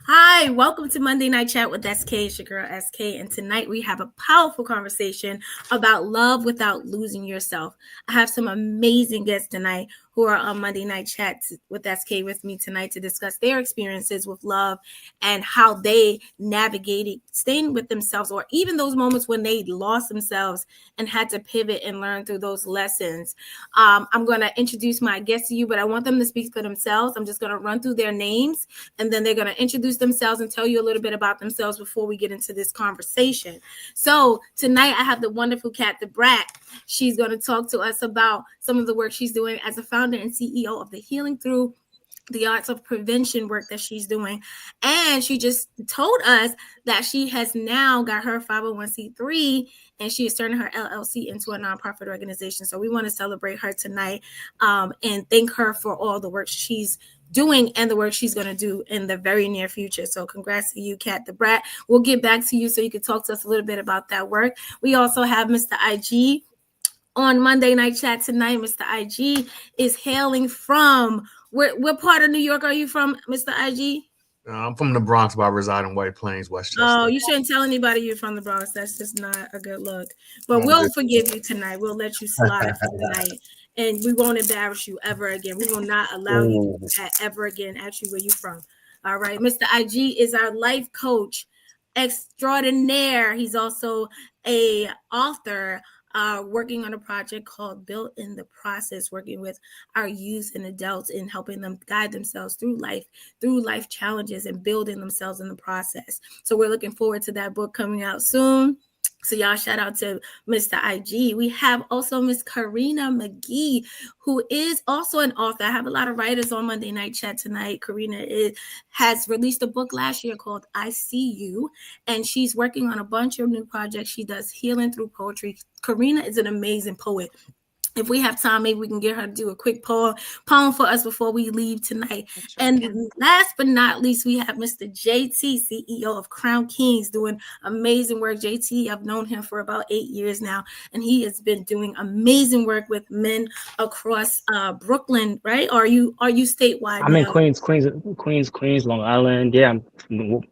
Hi, welcome to Monday Night Chat with SK. It's your girl SK, and tonight we have a powerful conversation about love without losing yourself. I have some amazing guests tonight who are on Monday Night Chat with SK with me tonight to discuss their experiences with love and how they navigated staying with themselves, or even those moments when they lost themselves and had to pivot and learn through those lessons. I'm going to introduce my guests to you, but I want them to speak for themselves. I'm just going to run through their names, and then they're going to introduce themselves and tell you a little bit about themselves before we get into this conversation. So tonight I have the wonderful Cathy. She's going to talk to us about some of the work she's doing as a founder and CEO of the Healing Through the Arts of Prevention work that she's doing. And she just told us that she has now got her 501c3 and she is turning her LLC into a nonprofit organization. So we want to celebrate her tonight and thank her for all the work she's doing and the work she's going to do in the very near future. So congrats to you, Cathy. We'll get back to you so you can talk to us a little bit about that work. We also have Mr. IG on Monday Night Chat tonight. Mr. IG is hailing from what part of New York are you from, Mr. IG? I'm from the Bronx, but I reside in White Plains, Westchester. Oh, you shouldn't tell anybody you're from the Bronx. That's just not a good look. But we'll forgive you tonight. We'll let you slide for tonight. And we won't embarrass you ever again. We will not allow you to do that ever again. Ask you where you from. All right. Mr. IG is our life coach extraordinaire. He's also a author working on a project called Built in the Process, working with our youth and adults in helping them guide themselves through life challenges and building themselves in the process. So we're looking forward to that book coming out soon. So y'all shout out to Mr. IG. We have also Miss Corrina McGee, who is also an author. I have a lot of writers on Monday Night Chat tonight. Corrina has released a book last year called I See You, and she's working on a bunch of new projects. She does healing through poetry. Corrina is an amazing poet. If we have time, maybe we can get her to do a quick poem for us before we leave tonight. And last but not least, we have Mr. JT, CEO of Crown Kings, doing amazing work. JT, I've known him for about 8 years now, and he has been doing amazing work with men across Brooklyn, right? Are you statewide? I'm in Queens, Long Island. Yeah, I'm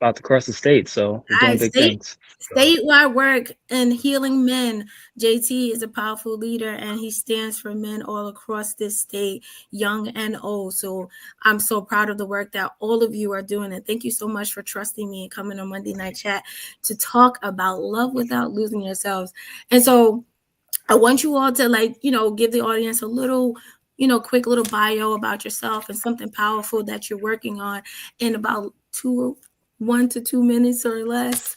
about to cross the state, so we're doing big things. Statewide work and healing men. JT is a powerful leader, and he stands for men all across this state, young and old. So I'm so proud of the work that all of you are doing, and thank you so much for trusting me and coming on Monday Night Chat to talk about love without losing yourselves. And so I want you all to give the audience a little quick little bio about yourself and something powerful that you're working on in about 1 to 2 minutes or less,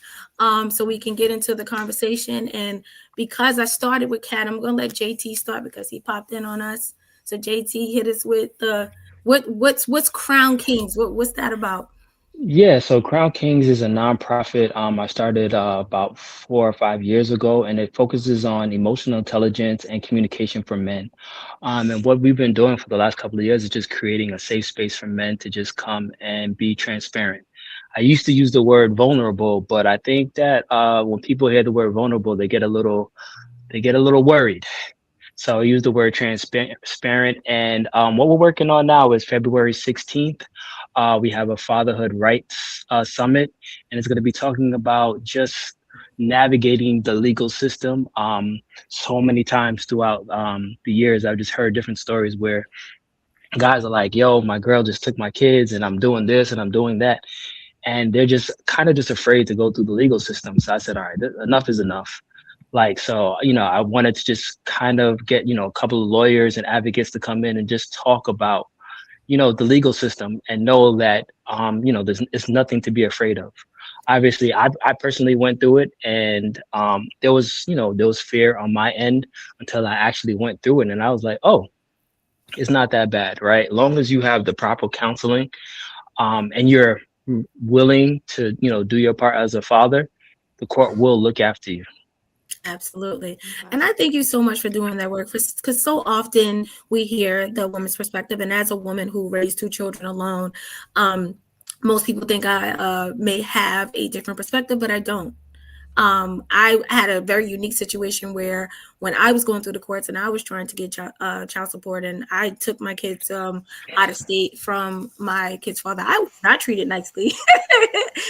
so we can get into the conversation. And because I started with Kat, I'm going to let JT start because he popped in on us. So JT, hit us with the what's Crown Kings? What's that about? Yeah, so Crown Kings is a nonprofit. I started about 4 or 5 years ago, and it focuses on emotional intelligence and communication for men. And what we've been doing for the last couple of years is just creating a safe space for men to just come and be transparent. I used to use the word vulnerable, but I think that when people hear the word vulnerable, they get a little worried. So I use the word transparent. And what we're working on now is February 16th. We have a fatherhood rights summit, and it's going to be talking about just navigating the legal system. So many times throughout the years, I've just heard different stories where guys are like, yo, my girl just took my kids and I'm doing this and I'm doing that. And they're just kind of just afraid to go through the legal system. So I said, all right, enough is enough. Like, so, I wanted to just kind of get, a couple of lawyers and advocates to come in and just talk about, the legal system and know that, it's nothing to be afraid of. Obviously, I personally went through it, and there was fear on my end until I actually went through it. And I was like, oh, it's not that bad, right? Long as you have the proper counseling, and you're willing to, do your part as a father, the court will look after you. Absolutely. And I thank you so much for doing that work, because so often we hear the woman's perspective. And as a woman who raised 2 children alone, most people think I may have a different perspective, but I don't. I had a very unique situation where when I was going through the courts and I was trying to get child support, and I took my kids out of state from my kid's father, I was not treated nicely.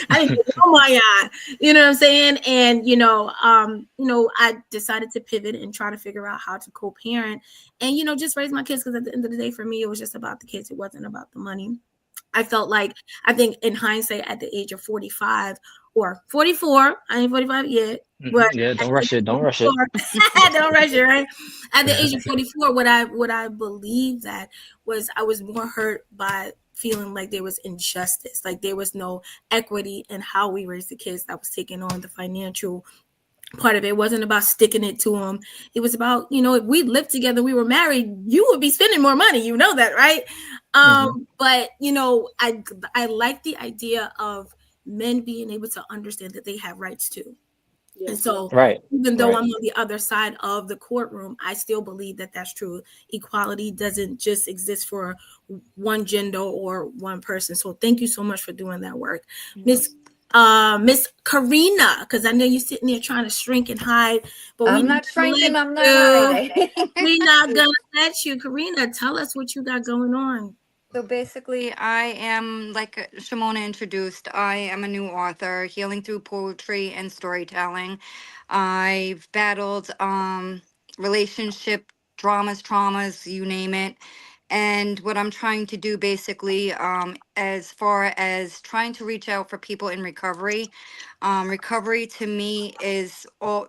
I didn't get no my eye, you know what I'm saying? And I decided to pivot and try to figure out how to co-parent and just raise my kids, because at the end of the day, for me, it was just about the kids. It wasn't about the money. I felt like, I think in hindsight, at the age of 45 or 44, I ain't 45 yet, but Yeah, at don't the age rush it. of Don't rush it. 44, don't rush it, right? At the age of 44, what I believe that was, I was more hurt by feeling like there was injustice, like there was no equity in how we raised the kids, that was taking on the financial part of it. It wasn't about sticking it to them. It was about, if we lived together, we were married, you would be spending more money. You know that, right? But I like the idea of men being able to understand that they have rights too. And so, Right. even though Right. I'm on the other side of the courtroom, I still believe that that's true. Equality doesn't just exist for one gender or one person. So, thank you so much for doing that work, Miss Corrina, because I know you're sitting there trying to shrink and hide, but I'm not shrinking. I'm not hiding. we're not gonna let you. Corrina, tell us what you got going on. So basically, I am, like Shimona introduced, I am a new author, healing through poetry and storytelling. I've battled relationship dramas, traumas, you name it. And what I'm trying to do basically, as far as trying to reach out for people in recovery, recovery to me is all,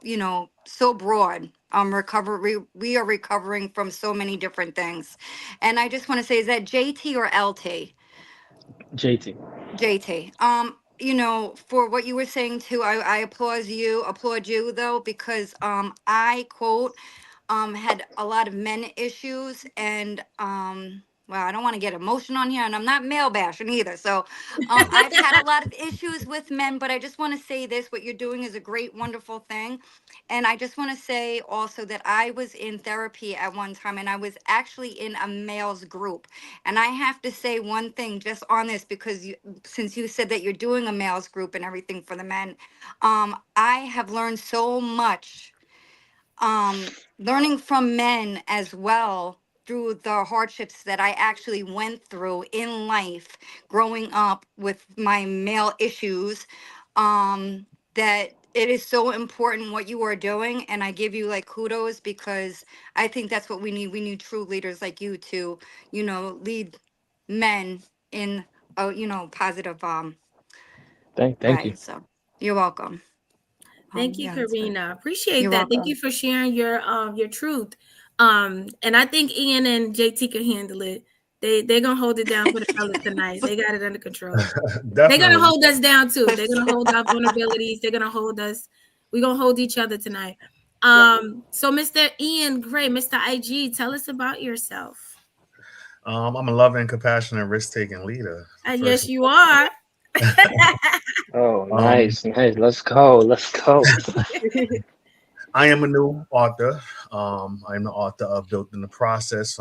so broad. Recovery, we are recovering from so many different things. And I just want to say, is that JT or LT? JT. JT. For what you were saying too, I applaud you though, because I quote had a lot of men issues, and well, I don't want to get emotional on here, and I'm not male bashing either. So I've had a lot of issues with men, but I just want to say this: what you're doing is a great, wonderful thing. And I just want to say also that I was in therapy at one time, and I was actually in a male's group. And I have to say one thing just on this, because since you said that you're doing a male's group and everything for the men, I have learned so much, learning from men as well, through the hardships that I actually went through in life growing up with my male issues, that it is so important what you are doing, and I give you like kudos, because I think that's what we need. We need true leaders like you to, lead men in a, positive Thank way. you. So you're welcome. Thank you, Yeah, that's good. Karina. Appreciate You're that. Thank you welcome. for sharing your truth. And I think Ian and JT can handle it. They're gonna hold it down for the fellas tonight. They got it under control. They're gonna Definitely. hold us down too. They're gonna hold our vulnerabilities. They're gonna hold us. We're gonna hold each other tonight. So Mr. Ian Gray, Mr. IG, tell us about yourself. I'm a loving, compassionate, risk-taking leader. And First, yes, you are. Oh, um, nice. Let's go. Let's go. I am a new author. I'm the author of Built in the Process,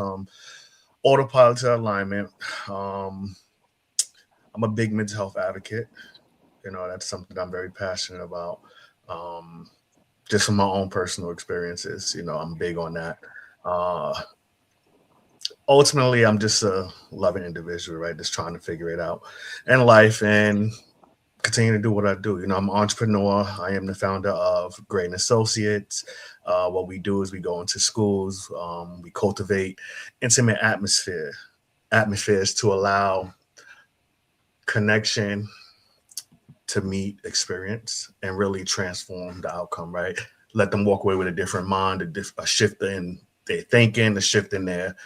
Autopilot to Alignment. Um, I'm a big mental health advocate. That's something I'm very passionate about. Um, just from my own personal experiences, I'm big on that. Uh, Ultimately, I'm just a loving individual, right? Just trying to figure it out in life and continue to do what I do. I'm an entrepreneur. I am the founder of Great Associates. What we do is we go into schools, we cultivate intimate atmospheres to allow connection to meet experience and really transform the outcome, right? Let them walk away with a different mind, a shift in their thinking, a shift in their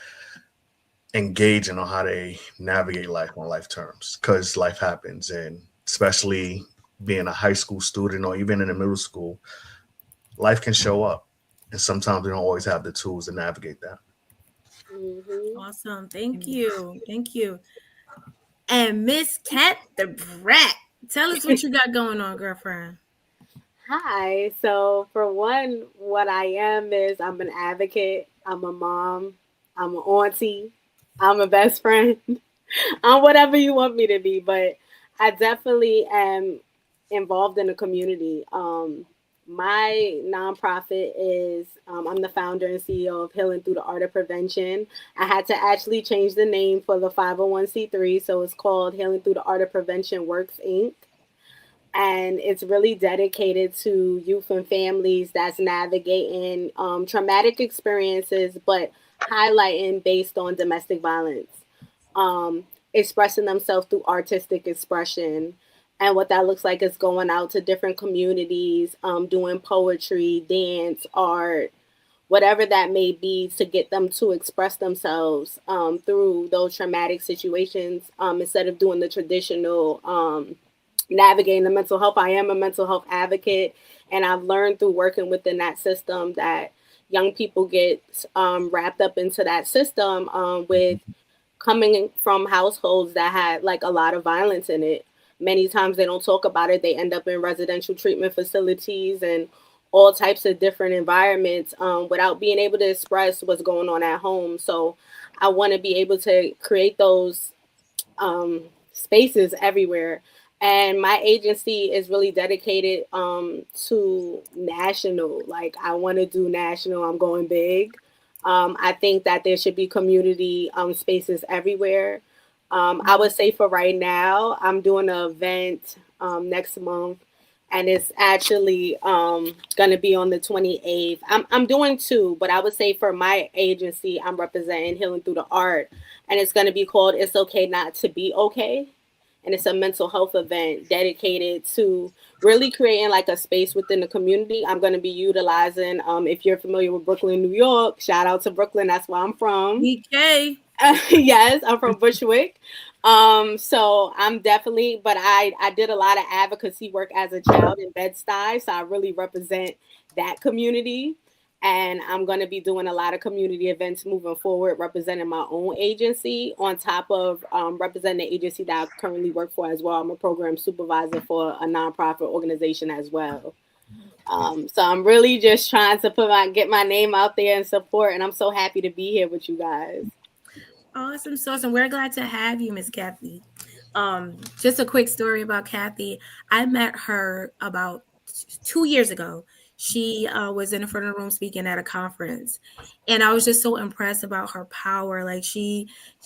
engaging on how they navigate life on life terms, because life happens, and especially being a high school student or even in the middle school, life can show up, and sometimes we don't always have the tools to navigate that. Awesome. Thank you. Thank you. And Miss Cat the Brat, tell us what you got going on, girlfriend. Hi. So, for one, what I am is I'm an advocate, I'm a mom, I'm an auntie, I'm a best friend. I'm whatever you want me to be, but I definitely am involved in the community. My nonprofit is, I'm the founder and CEO of Healing Through the Art of Prevention. I had to actually change the name for the 501c3, so it's called Healing Through the Art of Prevention Works Inc. And it's really dedicated to youth and families that's navigating traumatic experiences, but highlighting based on domestic violence, expressing themselves through artistic expression. And what that looks like is going out to different communities, doing poetry, dance, art, whatever that may be, to get them to express themselves through those traumatic situations, instead of doing the traditional navigating the mental health. I am a mental health advocate, and I've learned through working within that system that young people get wrapped up into that system with coming from households that had like a lot of violence in it. Many times they don't talk about it. They end up in residential treatment facilities and all types of different environments without being able to express what's going on at home. So I want to be able to create those spaces everywhere. And my agency is really dedicated to national. Like, I want to do national. I'm going big. I think that there should be community spaces everywhere. I would say for right now, I'm doing an event next month, and it's actually going to be on the 28th. I'm doing two, but I would say for my agency, I'm representing Healing Through the Art, and it's going to be called It's Okay Not to Be Okay. And it's a mental health event dedicated to really creating like a space within the community. I'm going to be utilizing, if you're familiar with Brooklyn, New York, shout out to Brooklyn. That's where I'm from. BK. Yes, I'm from Bushwick. So I'm definitely, but I did a lot of advocacy work as a child in Bed-Stuy, so I really represent that community. And I'm going to be doing a lot of community events moving forward, representing my own agency on top of representing the agency that I currently work for as well. I'm a program supervisor for a nonprofit organization as well. So I'm really just trying to get my name out there and support, and I'm so happy to be here with you guys. Awesome sauce, and we're glad to have you, Miss Cathy. Just a quick story about Cathy. I met her about 2 years ago. She was in the front of the room speaking at a conference, and I was just so impressed about her power. Like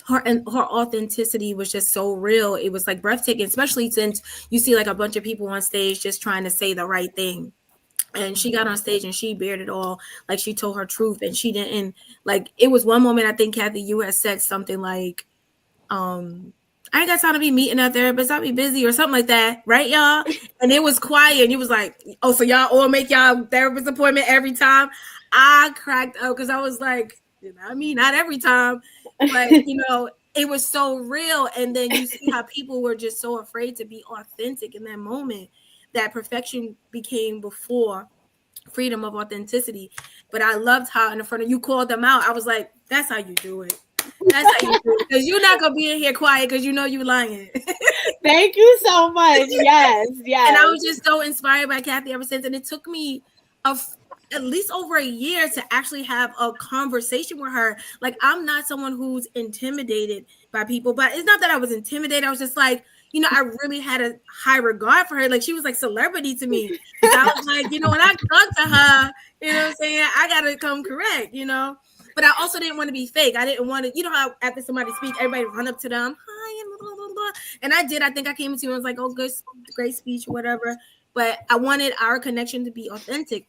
her authenticity was just so real. It was like breathtaking, especially since you see like a bunch of people on stage just trying to say the right thing. And she got on stage and she bared it all. Like, she told her truth, and she didn't, like, it was one moment, I think, Cathy, you had said something like, I ain't got time to be meeting a therapist. I'll be busy or something like that. Right, y'all? And it was quiet. And you was like, oh, so y'all all make y'all therapist appointment every time? I cracked up because I was like, I mean, not every time. But, it was so real. And then you see how people were just so afraid to be authentic in that moment, that perfection became before freedom of authenticity. But I loved how in the front of you called them out. I was like, that's how you do it. That's how you do it. Because you're not going to be in here quiet because you know you're lying. Thank you so much. Yes. And I was just so inspired by Cathy ever since. And it took me at least over a year to actually have a conversation with her. Like, I'm not someone who's intimidated by people, but it's not that I was intimidated. I was just like, I really had a high regard for her. Like, she was like celebrity to me. So I was like, when I talk to her, what I'm saying? I got to come correct, But I also didn't want to be fake. I didn't want to, how after somebody speaks, everybody run up to them. Hi, and blah, blah, blah. And I did. I think I came to you and was like, oh, good, great speech, whatever. But I wanted our connection to be authentic.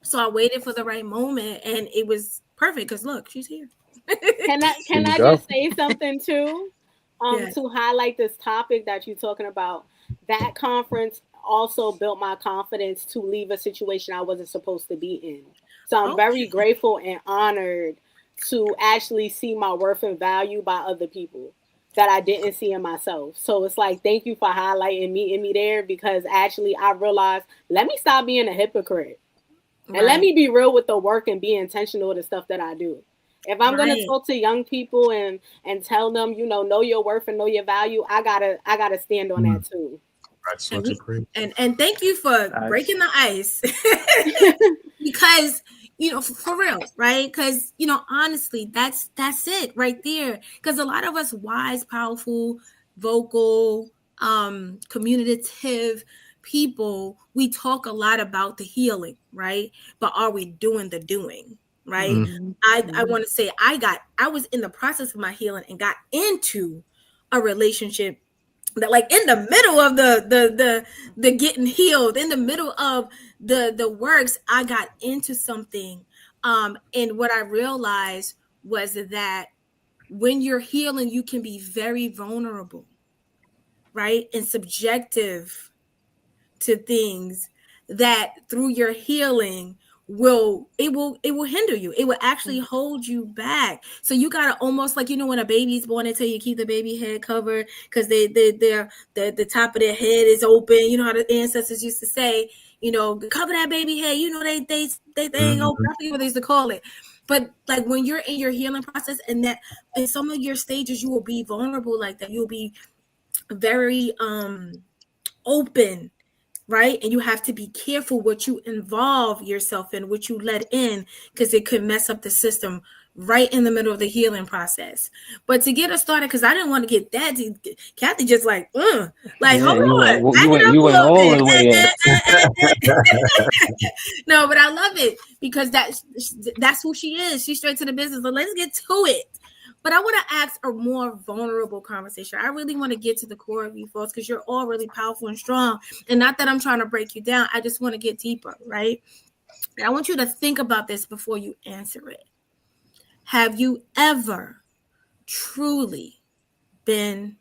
So I waited for the right moment, and it was perfect because, look, she's here. Can I just say something too? To highlight this topic that you're talking about. That conference also built my confidence to leave a situation I wasn't supposed to be in. So I'm very grateful and honored to actually see my worth and value by other people that I didn't see in myself. So it's like, thank you for highlighting me there, because actually I realized, let me stop being a hypocrite. And let me be real with the work and be intentional with the stuff that I do. If I'm going to talk to young people and tell them, know your worth and know your value, I gotta stand on that too. And thank you for breaking the ice. Because, for real, right? Because, honestly, that's it right there. Because a lot of us wise, powerful, vocal, communicative people, we talk a lot about the healing, right? But are we doing the doing, right? Mm. Mhm. I want to say I was in the process of my healing and got into a relationship that, like, in the middle of the getting healed, in the middle of the works, I got into something, and what I realized was that when you're healing, you can be very vulnerable, right, and subjective to things that through your healing will hinder you. It will actually hold you back. So you gotta almost, like, when a baby's born, until you keep the baby head covered, because they're the top of their head is open. You know how the ancestors used to say, cover that baby head. They ain't open. Mhm. I forget what they used to call it. But like, when you're in your healing process, and that in some of your stages you will be vulnerable like that. You'll be very open, right? And you have to be careful what you involve yourself in, what you let in, because it could mess up the system right in the middle of the healing process. But to get us started, because I didn't want to get that deep, Cathy just like, hold Yeah, on, back you it went up you a went little all bit. the way in. No, but I love it, because that's who she is. She's straight to the business. So let's get to it. But I want to ask a more vulnerable conversation. I really want to get to the core of you folks, because you're all really powerful and strong. And not that I'm trying to break you down. I just want to get deeper, right? And I want you to think about this before you answer it. Have you ever truly been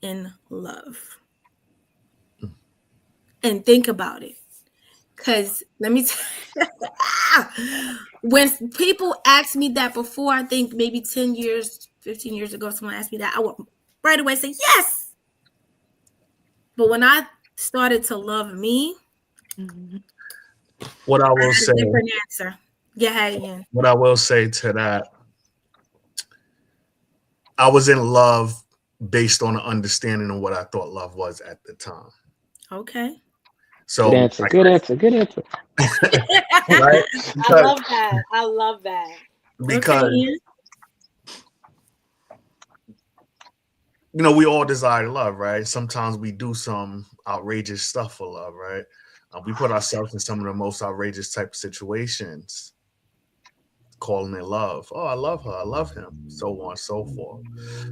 in love? And think about it. Because let me when people ask me that before, I think maybe 10 years, 15 years ago, someone asked me that, I would right away say yes. But when I started to love me, Mhm. What I I will had a say, different answer. Go ahead, Ian. what I will say to that, I was in love based on an understanding of what I thought love was at the time. Okay. Good So, answer. Good answer. Good answer. right, I because love that. I love that. Okay, because Ian. we all desire love, right? Sometimes we do some outrageous stuff for love, right? We put ourselves in some of the most outrageous type of situations, calling it love. Oh, I love her, I love him, so on and so forth.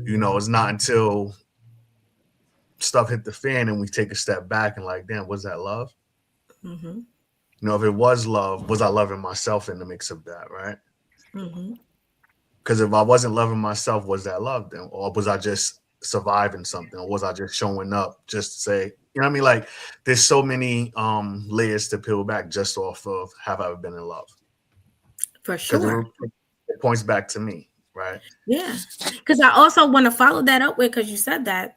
It's not until stuff hit the fan and we take a step back and, like, damn, was that love? Mm-hmm. If it was love, was I loving myself in the mix of that, right? Mm-hmm. Because if I wasn't loving myself, was that love then? Or was I just surviving something? Or was I just showing up just to say, what I mean? Like, there's so many layers to peel back just off of have I ever been in love? For Because sure. it points back to me, right? Yeah. Because I also want to follow that up with, because you said that,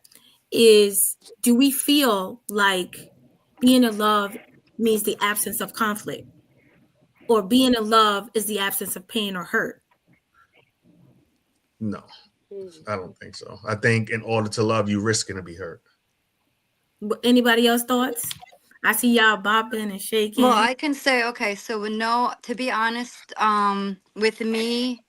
is, do we feel like being in love means the absence of conflict, or being in love is the absence of pain or hurt? No, Mm. I don't think so. I think in order to love, you risking to be hurt. Anybody else thoughts? I see y'all bopping and Well, shaking. I can say, okay, so no, to be honest, with me,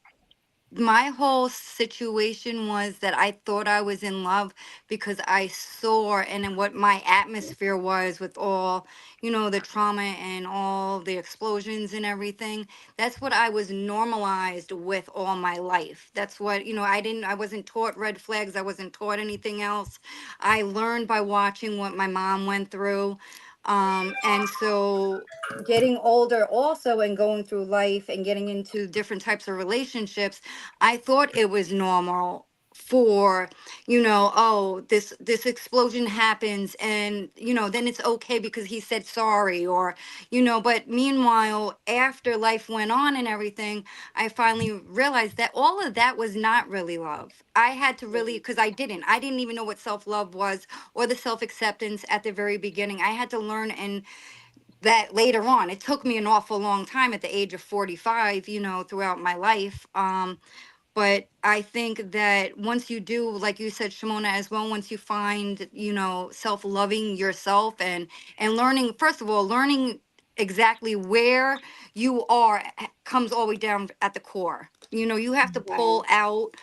my whole situation was that I thought I was in love because I saw and then what my atmosphere was with all, the trauma and all the explosions and everything. That's what I was normalized with all my life. That's what, I wasn't taught red flags. I wasn't taught anything else. I learned by watching what my mom went through. And so getting older also and going through life and getting into different types of relationships, I thought it was normal for, oh, this explosion happens and, then it's okay because he said sorry or, but meanwhile, after life went on and everything, I finally realized that all of that was not really love. I had to really, because I didn't even know what self-love was or the self-acceptance at the very beginning. I had to learn and that later on. It took me an awful long time at the age of 45, throughout my life. But I think that once you do, like you said, Shimona, as well, once you find, self-loving yourself and learning, first of all, learning exactly where you are comes all the way down at the core. You have to Right. pull out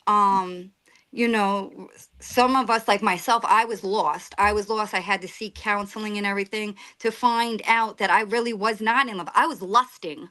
um you know, some of us, like myself, I was lost. I had to seek counseling and everything to find out that I really was not in love. I was lusting.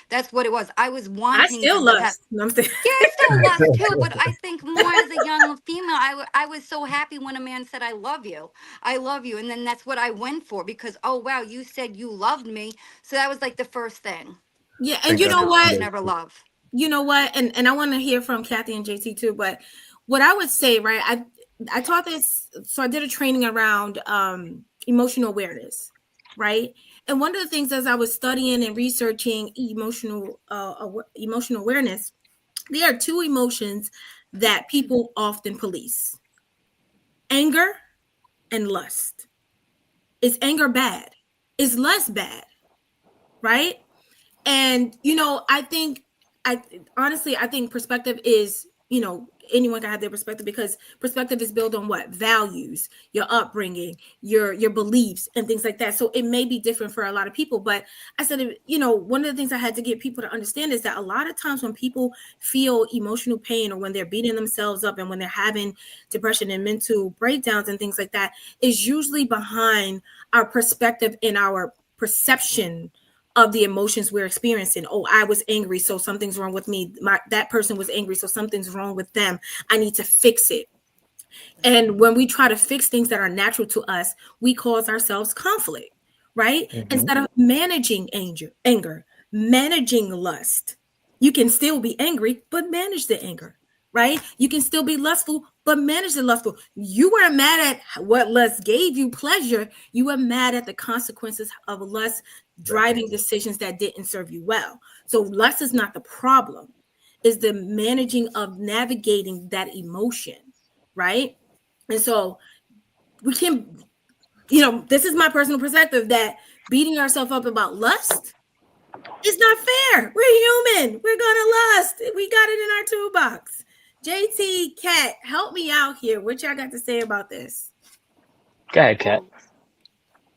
That's what it was. I was I wanting still to have. lust. No, I'm saying. Yeah, I still lust too, but I think more as a young female, I was so happy when a man said, I love you. I love you. And then that's what I went for because, oh, wow, you said you loved me. So that was like the first thing. Yeah, I and think you that's know No, I was what? the never love. You know what? And I want to hear from Cathy and JT too. But what I would say, right? I taught this, so I did a training around emotional awareness, right? And one of the things as I was studying and researching emotional awareness, there are two emotions that people often police: anger and lust. Is anger bad? Is lust bad? Right? And I honestly I think perspective is, anyone can have their perspective, because perspective is built on what? Values, your upbringing, your beliefs and things like that. So it may be different for a lot of people, but I said, one of the things I had to get people to understand is that a lot of times when people feel emotional pain, or when they're beating themselves up, and when they're having depression and mental breakdowns and things like that, is usually behind our perspective and our perception of the emotions we're experiencing. Oh, I was angry, so something's wrong with me. That person was angry, so something's wrong with them. I need to fix it. And when we try to fix things that are natural to us, we cause ourselves conflict, right? Instead of managing anger, managing lust. You can still be angry, but manage the anger, right? You can still be lustful, but manage the lustful. You weren't mad at what lust gave you pleasure. You were mad at the consequences of lust driving decisions that didn't serve you well. So lust is not the problem, is the managing of navigating that emotion, right? And so we can, this is my personal perspective, that beating ourselves up about lust is not fair. We're human. We're gonna lust. We got it in our toolbox. JT, Kat, help me out here. What y'all got to say about this? Go ahead, Kat.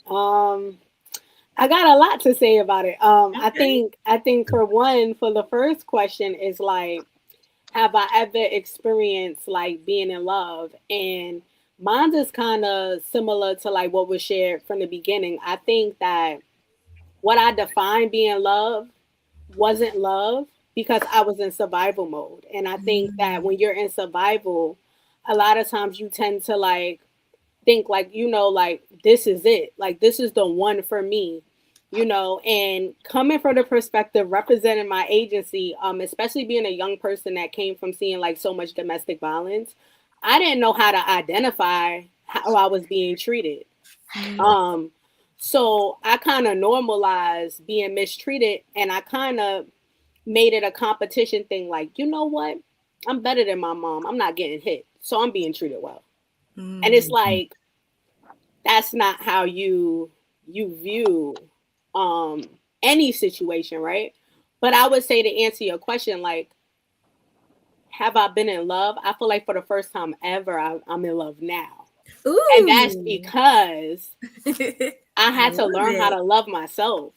Um, I got a lot to say about it. Okay. I think for one, for the first question is like, have I ever experienced like being in love? And mine is kind of similar to like what was shared from the beginning. I think that what I defined being love wasn't love because I was in survival mode. And I think that Mm, when you're in survival, a lot of times you tend to like think like, like this is it. Like this is the one for me. And coming from the perspective representing my agency, especially being a young person that came from seeing like so much domestic violence, I didn't know how to identify how I was being treated. mm, Um, so I kind of normalized being mistreated, and I kind of made it a competition thing. Like, you know what? I'm better than my mom. I'm not getting hit, so I'm being treated well. And it's mm. like that's not how you view um any situation, right? But I would say, to answer your question, like, have I been in love? I feel like for the first time ever, I'm in love now, and that's Ooh. because I I had to love learn how it. to love myself.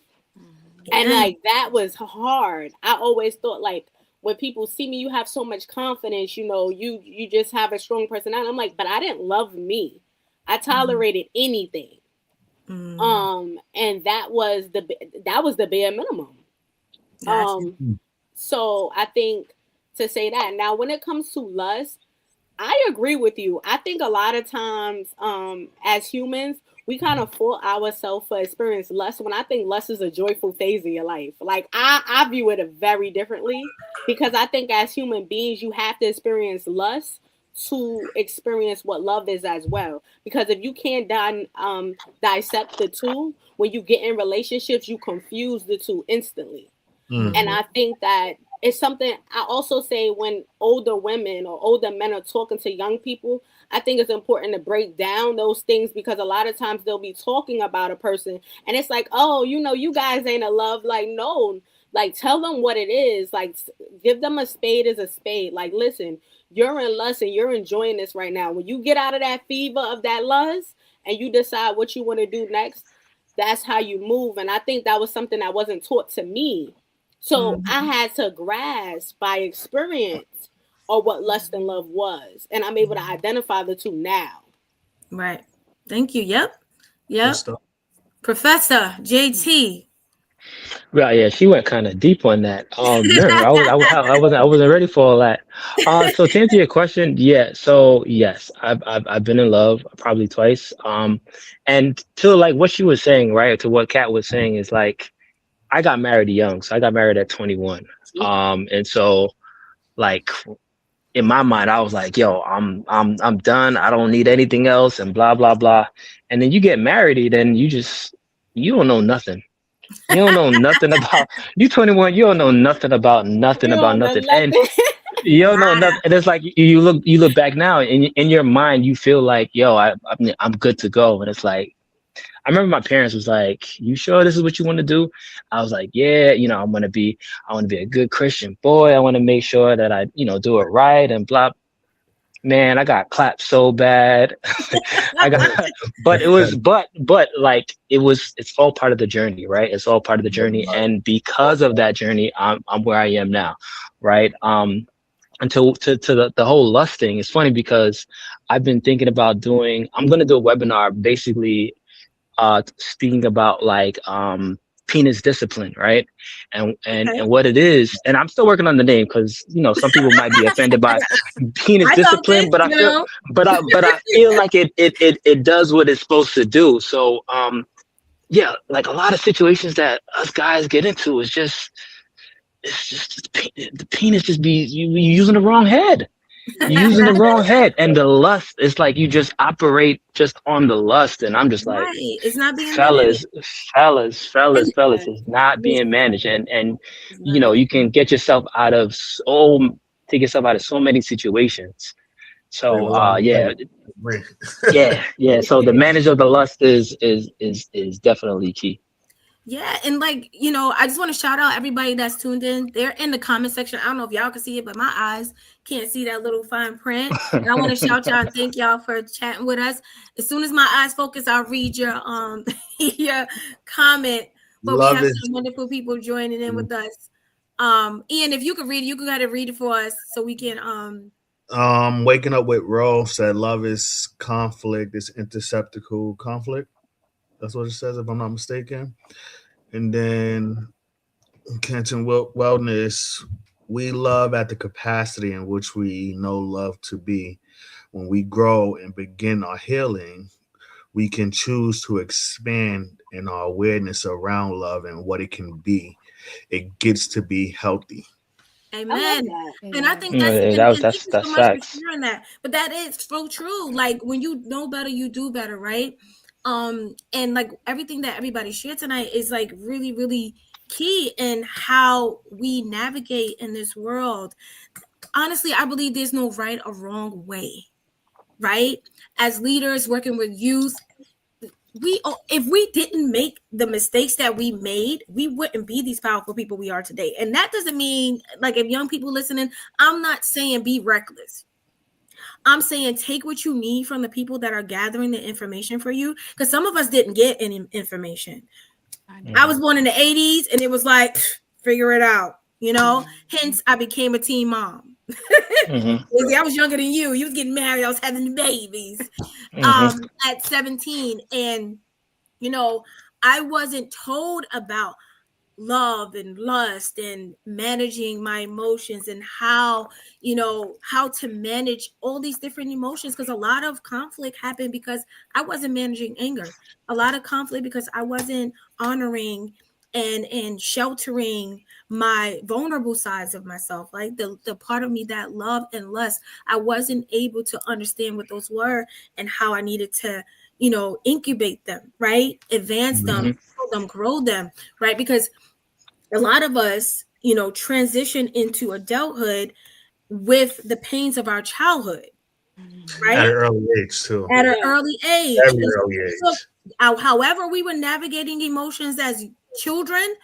And Yeah. like that was hard. I always thought like when people see me, you have so much confidence, you just have a strong personality. I'm like, but I didn't love me. I Mm, tolerated anything. mm, And that was the bare minimum. gotcha. Um so I think, to say that. Now when it comes to lust, I agree with you. I think a lot of times, as humans, we kind of fool ourselves for experience lust, when I think lust is a joyful phase of your life. Like I view it very differently, because I think as human beings, you have to experience lust to experience what love is as well. Because if you can't dissect the two, when you get in relationships, you confuse the two instantly. And Mm-hmm. I think that it's something I also say when older women or older men are talking to young people. I think it's important to break down those things, because a lot of times they'll be talking about a person and it's like, oh, you guys ain't in love. Like, no, like tell them what it is. Like, give them a spade as a spade. Like, listen, you're in lust and you're enjoying this right now. When you get out of that fever of that lust and you decide what you want to do next, that's how you move. And I think that was something that wasn't taught to me, so I Mhm. had to grasp by experience or what lust and love was. And I'm able to identify the two now. Right. Thank you. Yep. Good Yep. stuff. Professor JT. Right, yeah, she went kind of deep on that. Man, I wasn't ready for all that. So to answer your question, yeah, so yes, I've been in love probably twice. And to like what she was saying, right, to what Kat was saying is like I got married young, so I got married at 21. And so like in my mind, I was like, yo, I'm done. I don't need anything else, and blah blah blah. And then you get married, and you don't know nothing. You don't know nothing about you 21. You don't know nothing about You nothing about don't know nothing, and nothing. you don't know nothing. And it's like you look back now, in your mind, you feel like, yo, I'm good to go. And it's like I remember my parents was like, "You sure this is what you want to do?" I was like, "Yeah, I want to be a good Christian boy. I want to make sure that I, do it right and blah." Man, I got clapped so bad. I got, but it was, but like it's all part of the journey, right? It's all part of the journey, and because of that journey, I'm where I am now, right? Until to the whole lust thing. It's funny because I've been thinking about doing. I'm gonna do a webinar basically speaking about like penis discipline, right? And Okay. what it is, and I'm still working on the name because some people might be offended by penis I felt discipline, it, but I feel but I feel like it does what it's supposed to do. So yeah, like a lot of situations that us guys get into is just it's just the penis just be you using the wrong head. You're using the wrong head, and the lust is like you just operate just on the lust, and I'm just like, Right. It's not being managed. fellas, fellas, fellas, And fellas, is not being listen, managed, and it's not. you can get yourself out of take yourself out of so many situations. There's So a lot of yeah, right. yeah. So the manage of the lust is definitely key. Yeah, and like, I just want to shout out everybody that's tuned in. They're in the comment section. I don't know if y'all can see it, but my eyes can't see that little fine print. And I want to shout y'all and thank y'all for chatting with us. As soon as my eyes focus, I'll read your your comment. But we Love have it. some wonderful people joining in with us. Ian, if you could read it, you could go ahead and read it for us so we can Waking up with Ro said love is conflict, it's interceptical conflict. That's what it says, if I'm not mistaken. And then Canton Wellness, we love at the capacity in which we know love to be. When we grow and begin our healing, we can choose to expand in our awareness around love and what it can be. It gets to be healthy. I love Amen. that. And I think Yeah, that's that and was thank you so that's much for facts. sharing that. But that is so true. Like when you know better, you do better, right? And like everything that everybody shared tonight is like really, really key in how we navigate in this world. Honestly, I believe there's no right or wrong way, right? As leaders working with youth, if we didn't make the mistakes that we made, we wouldn't be these powerful people we are today. And that doesn't mean, like, if young people listening, I'm not saying be reckless. I'm saying take what you need from the people that are gathering the information for you, because some of us didn't get any information. I was born in the 80s and it was like figure it out, hence I became a teen mom. Hmm. I was younger than you was getting married, I was having babies Hmm. at 17. And I wasn't told about love and lust and managing my emotions and how to manage all these different emotions, because a lot of conflict happened because I wasn't managing anger. A lot of conflict because I wasn't honoring and sheltering my vulnerable sides of myself, like the part of me that love and lust. I wasn't able to understand what those were and how I needed to incubate them, right? Advance them, Hmm. grow them, right? Because a lot of us, transition into adulthood with the pains of our childhood, At right? an early age, too. At an Yeah. early age. Very And so early it age. however we were navigating emotions as children,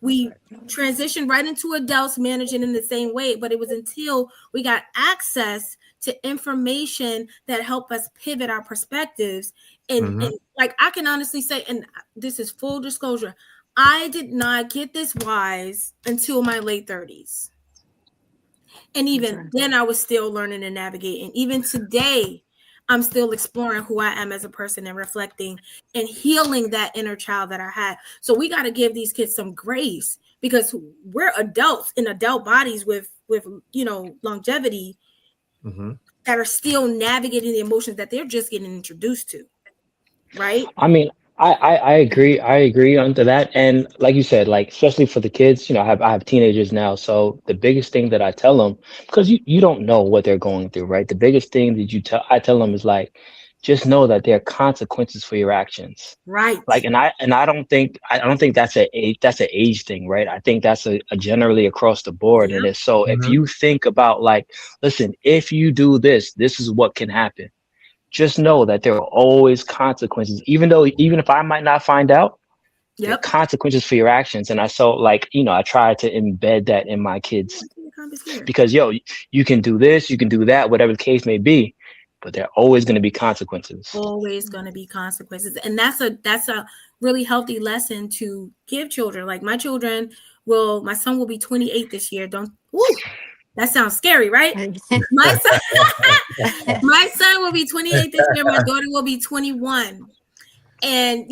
we transitioned right into adults managing in the same way. But it was until we got access to information that helped us pivot our perspectives. Hmm. And like I can honestly say, and this is full disclosure, I did not get this wise until my late 30s. And even then I was still learning and navigating. Even today, I'm still exploring who I am as a person and reflecting and healing that inner child that I had. So we got to give these kids some grace because we're adults in adult bodies with longevity that are still navigating the emotions that they're just getting introduced to. Right? I mean, I agree. I agree onto that. And like you said, like especially for the kids, I have teenagers now. So the biggest thing that I tell them, because you don't know what they're going through, right? The biggest thing that I tell them is like, just know that there are consequences for your actions. Right. Like, and I don't think that's an age thing, right? I think that's a generally across the board. Yep. And it's so if you think about like, listen, if you do this, this is what can happen. Just know that there are always consequences, even if I might not find out, there are consequences for your actions. And I try to embed that in my kids because you can do this, you can do that, whatever the case may be, but there are always going to be consequences. Always going to be consequences. And that's a really healthy lesson to give children. Like my son will be 28 this year. That sounds scary, right? My son will be 28 this year. My daughter will be 21. And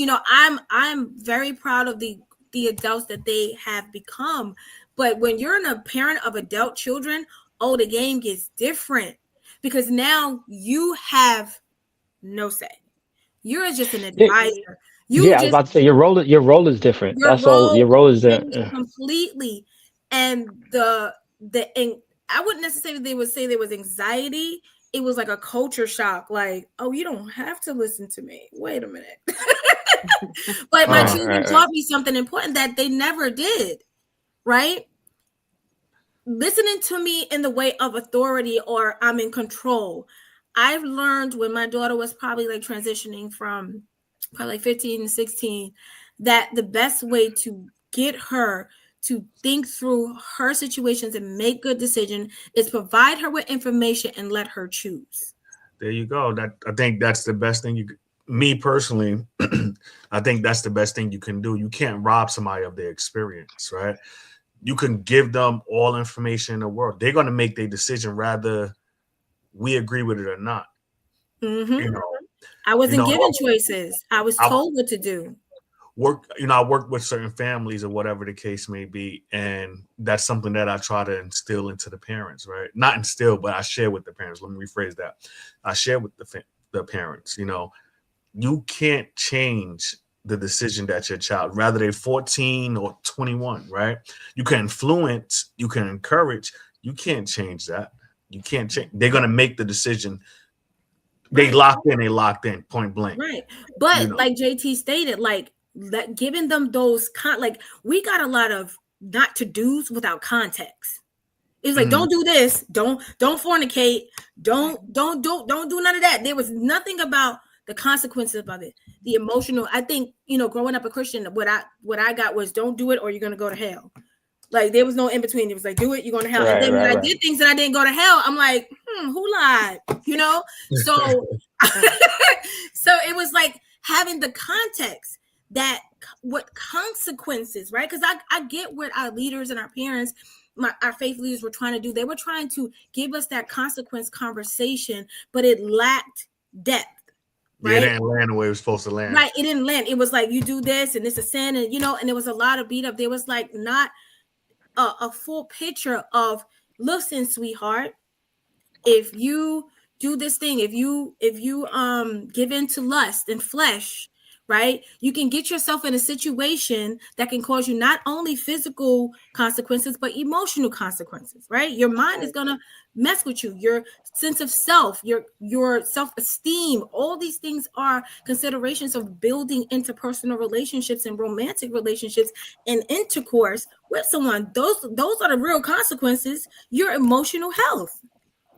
I'm very proud of the adults that they have become. But when you're a parent of adult children, the game gets different because now you have no say. You're just an advisor. I was about to say your role is different. That's all. Your role is completely. And I wouldn't necessarily they would say there was anxiety. It was like a culture shock. Like, you don't have to listen to me. Wait a minute. But my children taught me something important that they never did. Right? Listening to me in the way of authority or I'm in control. I've learned when my daughter was probably like transitioning from probably 15 and 16 that the best way to get her to think through her situations and make good decisions is provide her with information and let her choose. There you go. I think that's the best thing me personally, I think that's the best thing you can do. You can't rob somebody of their experience, right? You can give them all information in the world. They're going to make their decision whether we agree with it or not. Mm-hmm. I wasn't given choices. I was told what to do. I work with certain families or whatever the case may be. And that's something that I try to instill into the parents, right? Not instill, but I share with the parents. Let me rephrase that. I share with the parents, you can't change the decision that your child, rather they're 14 or 21, right? You can influence, you can encourage, you can't change that. You can't change. They're going to make the decision. They locked in, point blank. Right. But like JT stated, giving them those we got a lot of not to do's without context. It's like, don't do this. Don't fornicate. Don't do none of that. There was nothing about the consequences of it. The emotional, I think, growing up a Christian, what I got was don't do it or you're going to go to hell. Like there was no in between. It was like, do it, you're going to hell. And then when I did things and I didn't go to hell, I'm like, who lied? So, so it was like having the context that what consequences, right? Because I get what our leaders and our parents, our faith leaders were trying to do. They were trying to give us that consequence conversation, but it lacked depth. Right? Yeah, it didn't land the way it was supposed to land. Right, it didn't land. It was like, you do this and this is sin, and and there was a lot of beat up. There was like not a full picture of, listen, sweetheart, if you do this thing, if you give in to lust and flesh, right, you can get yourself in a situation that can cause you not only physical consequences but emotional consequences, right? Your mind is gonna mess with you, your sense of self, your self-esteem. All these things are considerations of building interpersonal relationships and romantic relationships and intercourse with someone. Those are the real consequences. Your emotional health.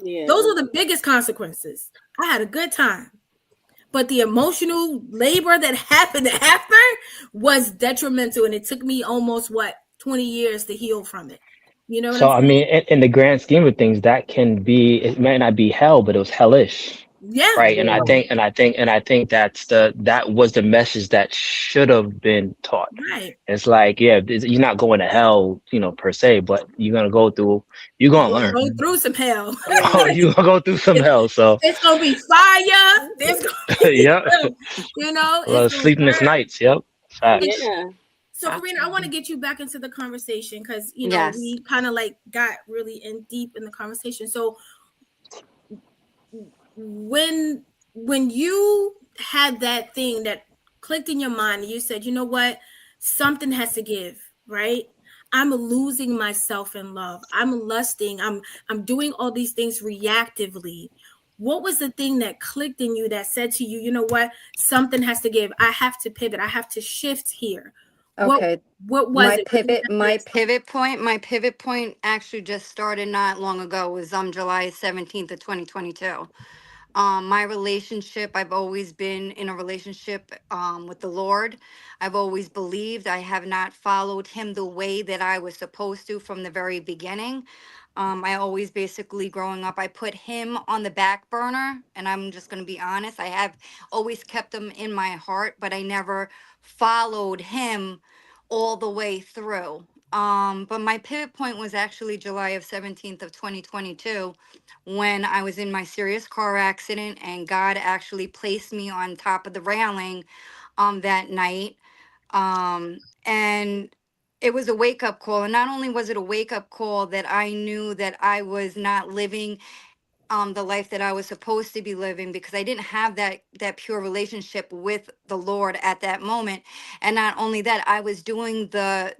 Yeah. Those are the biggest consequences. I had a good time, but the emotional labor that happened after was detrimental, and it took me almost 20 years to heal from it. So I mean, in the grand scheme of things, that can be, it might not be hell, but it was hellish. Yeah. right? And I Yeah. think, that was the message that should have been taught. Right. It's like, yeah, you're not going to hell, per se, but you're You're gonna gonna learn. go through some hell. Oh, Yeah. you're gonna go through some it's, hell. So, it's gonna be fire. There's gonna be yeah, some, a lot it's of gonna sleepless hurt. nights. Yep, And facts. Yeah. so, Karina, I want to Absolutely. get you back into the conversation because Yes. we kind of like got really in deep in the conversation. So, when you had that thing that clicked in your mind, and you said, "You know what? Something has to give." Right? I'm losing myself in love. I'm lusting. I'm doing all these things reactively. What was the thing that clicked in you that said to you, "You know what? Something has to give. I have to pivot. I have to shift here." What Okay. what was My it? What did pivot, that feel? my pivot point actually just started not long ago. It was July 17th of 2022. My relationship, I've always been in a relationship with the Lord. I've always believed. I have not followed him the way that I was supposed to from the very beginning. I always basically growing up, I put him on the back burner, and I'm just going to be honest. I have always kept him in my heart, but I never followed him all the way through. But my pivot point was actually July of 17th of 2022 when I was in my serious car accident and God actually placed me on top of the railing that night. And it was a wake up call. And not only was it a wake up call that I knew that I was not living the life that I was supposed to be living because I didn't have that pure relationship with the Lord at that moment. And not only that, I was doing the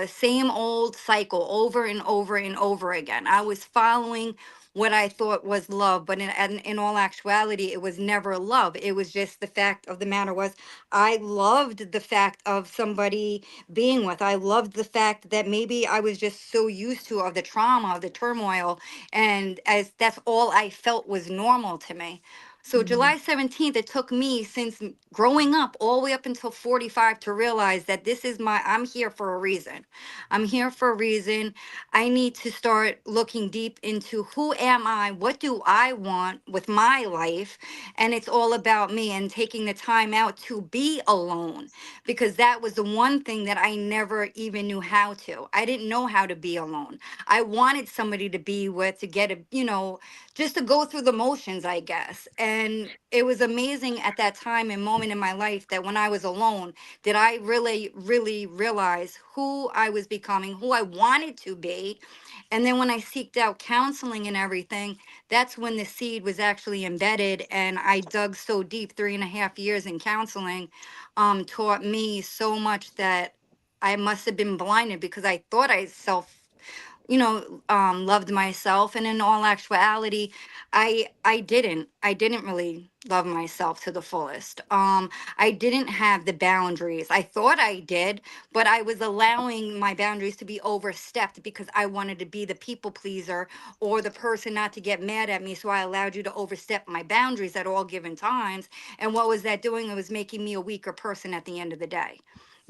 same old cycle over and over and over again. I was following what I thought was love, but in all actuality, it was never love. It was just the fact of the matter was I loved the fact of somebody being with. I loved the fact that maybe I was just so used to of the trauma, of the turmoil, and as that's all I felt was normal to me. So Mhm. July 17th, it took me since growing up all the way up until 45 to realize that I'm here for a reason. I'm here for a reason. I need to start looking deep into who am I? What do I want with my life? And it's all about me and taking the time out to be alone because that was the one thing that I never even knew how to. I didn't know how to be alone. I wanted somebody to be with to get just to go through the motions, I guess. And it was amazing at that time and moment in my life that when I was alone, did I really, really realize who I was becoming, who I wanted to be. And then when I seeked out counseling and everything, that's when the seed was actually embedded. And I dug so deep, 3.5 years in counseling, taught me so much that I must have been blinded because I thought I loved myself, and in all actuality I didn't really love myself to the fullest. I didn't have the boundaries. I thought I did, but I was allowing my boundaries to be overstepped because I wanted to be the people pleaser or the person not to get mad at me, so I allowed you to overstep my boundaries at all given times. And what was that doing? It was making me a weaker person at the end of the day.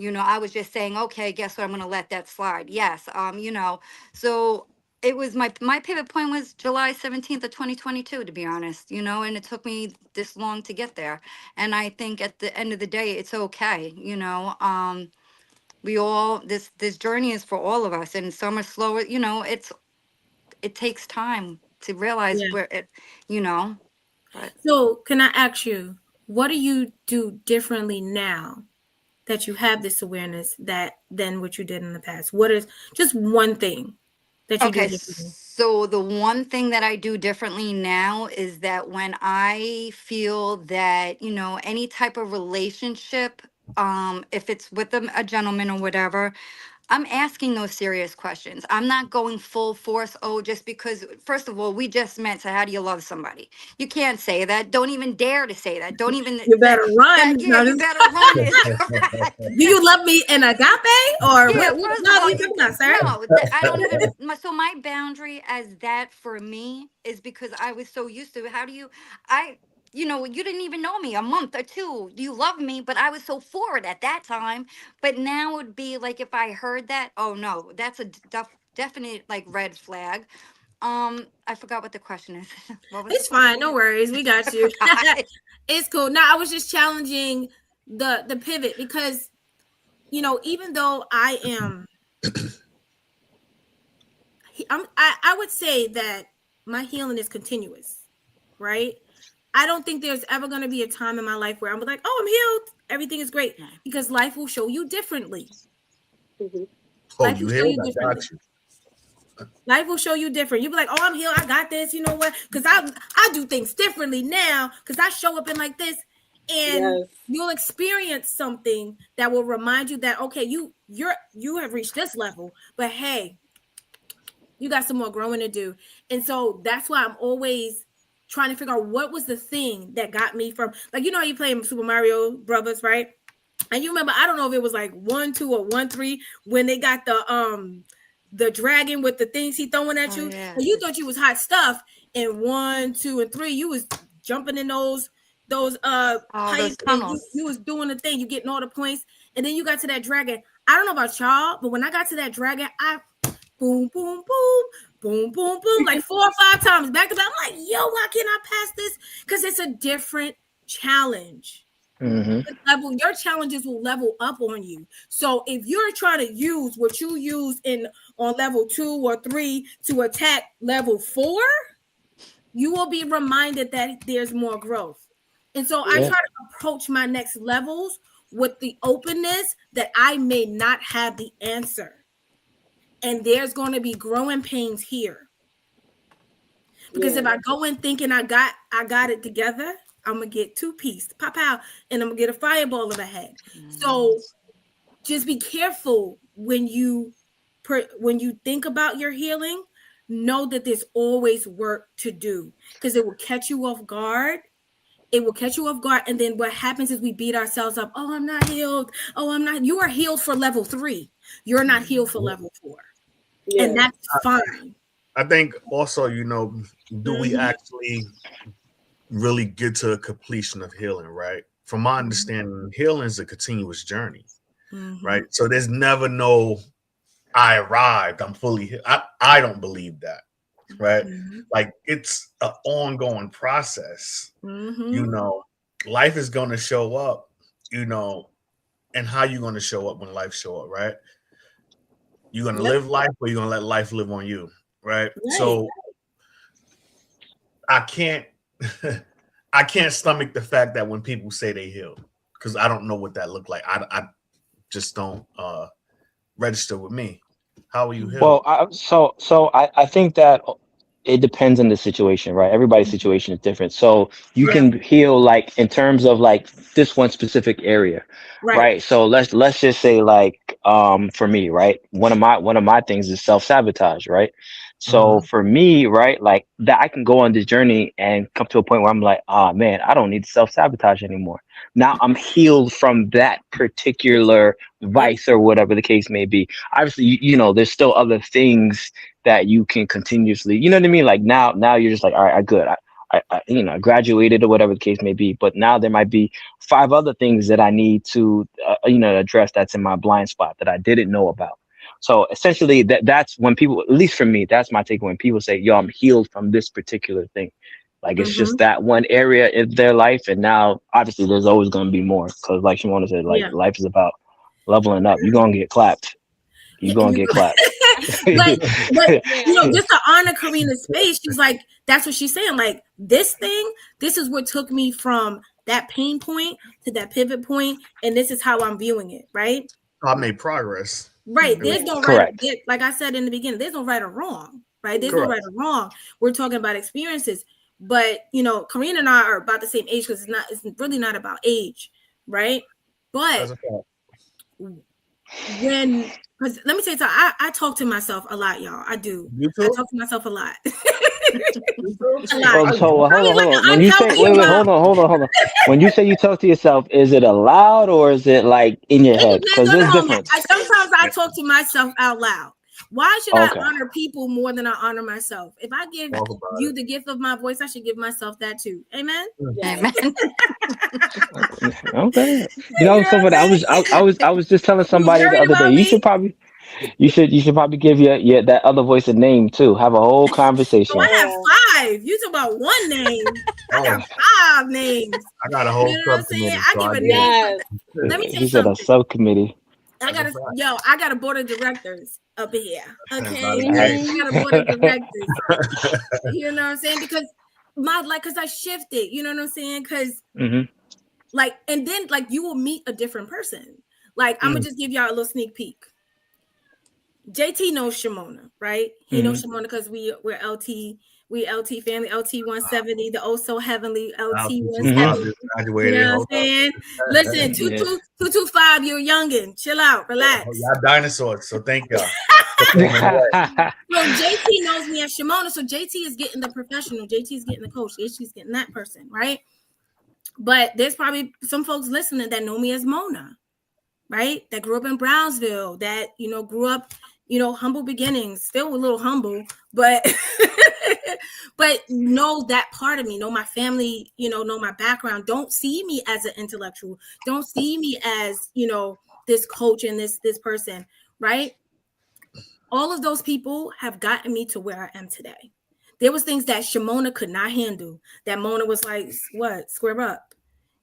I was just saying, okay, guess what, I'm going to let that slide. Yes. So it was my pivot point was July 17th of 2022, to be honest, and it took me this long to get there. And I think at the end of the day, it's okay. We all, this journey is for all of us, and some are slower, it takes time to realize Yeah. where it, you know, but So, can I ask you, what do you do differently now that you have this awareness that than what you did in the past? What is just one thing that you do okay, differently? so the one thing that I do differently now is that when I feel that, any type of relationship, if it's with a gentleman or whatever, I'm asking those serious questions. I'm not going full force. Oh, just because, first of all, we just met. So how do you love somebody? You can't say that. Don't even dare to say that. Don't even You that, better run. yeah, No, you better run is correct. do you love me in agape or Yeah, what first of love all, you talking about, sir? no, I don't even. So my boundary as that for me is because I was so used to it. How do you, I, you didn't even know me a month or two. You love me, but I was so forward at that time. But now would be like if I heard that, oh no, that's a definite like red flag. I forgot what the question is. What was It's the question? fine. No worries. We got I you. forgot. It's cool. Now I was just challenging the pivot because, you know, even though I am, I would say that my healing is continuous, right? I don't think there's ever going to be a time in my life where I'm like, oh, I'm healed. Everything is great, because life will show you differently. Mhm. Oh, Life you will show healed? you I differently. got you. Life will show you different. You'll be like, oh, I'm healed. I got this. You know what? Because I do things differently now because I show up in like this. And Yes. you'll experience something that will remind you that, okay, you have reached this level, but hey, you got some more growing to do. And so that's why I'm always trying to figure out what was the thing that got me from, like, you know how you play Super Mario Brothers, right? And you remember, I don't know if it was like 1, 2, or 1, 3 when they got the dragon with the things he throwing at you. Yeah. And you thought you was hot stuff. And 1, 2, and 3, you was jumping in those Those pipes, and tunnels. you was doing the thing, you getting all the points. And then you got to that dragon. I don't know about y'all, but when I got to that dragon, I boom, boom, boom, boom, boom, boom, like 4 or 5 times back to back. I'm like, yo, why can't I pass this? Because it's a different challenge. Level, your challenges will level up on you. So if you're trying to use what you use on level 2 or 3 to attack level 4, you will be reminded that there's more growth. And so I try to approach my next levels with the openness that I may not have the answer. And there's going to be growing pains here. Because if I go in thinking I got it together, I'm gonna get 2-piece, pop out, and I'm gonna get a fireball in the head. So just be careful when you think about your healing. Know that there's always work to do, because it will catch you off guard. It will catch you off guard, and then what happens is we beat ourselves up. Oh, I'm not healed. Oh, I'm not. You are healed for level 3. You're not healed for level 4, and that's fine. I think also, you know, do we actually really get to a completion of healing, right? From my understanding, healing is a continuous journey, right? So there's never no, I arrived, I'm fully healed. I don't believe that, right? Like, it's an ongoing process. You know, life is going to show up, you know, and how you going to show up when life show up, right? You're going to live life, or you're going to let life live on you, right? So I can't stomach the fact that when people say they healed, because I don't know what that looked like. I just don't register with me. How are you healed? Well, I think that it depends on the situation, right? Everybody's situation is different. So you can heal like in terms of like this one specific area, right? So let's just say like for me, right? One of my things is self-sabotage, right? So for me, right, like that I can go on this journey and come to a point where I'm like, oh man, I don't need to self-sabotage anymore. Now I'm healed from that particular vice or whatever the case may be. Obviously, you know, there's still other things that you can continuously, you know what I mean? Like now you're just like, all right, I good. I you know, graduated or whatever the case may be, but now there might be 5 other things that I need to, you know, address that's in my blind spot that I didn't know about. So essentially that's when people, at least for me, that's my take when people say, yo, I'm healed from this particular thing. Like it's just that one area in their life. And now obviously there's always going to be more. Cause like Shimona said, like life is about leveling up. You're going to get clapped. You're going to get clapped. but you know, just to honor Corrina's space, she's like, that's what she's saying. Like this is what took me from that pain point to that pivot point, and this is how I'm viewing it, right? I made progress. Right. There's no right. Like I said in the beginning, there's no right or wrong, right? There's no right or wrong. We're talking about experiences. But you know, Corrina and I are about the same age, because it's really not about age, right? But because let me tell you something, I talk to myself a lot, y'all. I do. I talk to myself a lot. So hold on. When you say hold on. When you say you talk to yourself, is it aloud or is it like in your head? Because there's difference. Sometimes I talk to myself out loud. Why should I honor people more than I honor myself? If I give you the gift of my voice, I should give myself that too. Amen. Amen. Okay. You know, so I was just telling somebody the other day. You should probably You should probably give your that other voice a name too. Have a whole So I conversation. have Yeah. 5. You talk about one name. I Oh, got 5 names. I got a You whole know what I'm saying? subcommittee, I so give I a get it. name. Yes. Let me say He said a something. subcommittee. That's a fact. I got a board of directors up here. That's Okay, not a Mhm. I Facts. got a board of directors. You know what I'm saying? Because because I shifted. You know what I'm saying? Because Hmm. and then you will meet a different person. Like I'm gonna just give y'all a little sneak peek. JT knows Shimona, right? He Hmm. knows Shimona because we're LT. We LT family, LT 170, the oh so heavenly Now, LT Hmm. 170. just You graduated. know what I'm Hold up. saying? Listen, Yeah. 225, you're youngin'. Chill out, Oh, relax. y'all dinosaurs, so thank y'all for paving the way. So JT knows me as Shimona. So JT is getting the professional. JT is getting the coach. JT's getting that person, right? But there's probably some folks listening that know me as Mona, right? That grew up in Brownsville, that, grew up, humble beginnings, still a little humble, but but know that part of me, know my family, know my background. Don't see me as an intellectual. Don't see me as, this coach and this person, right? All of those people have gotten me to where I am today. There was things that Shimona could not handle that Mona was like, what, square up.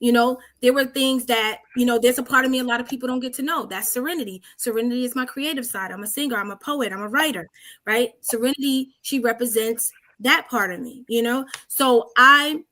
There were things that, there's a part of me a lot of people don't get to know. That's Serenity. Serenity is my creative side. I'm a singer, I'm a poet, I'm a writer, right? Serenity, she represents that part of me, So I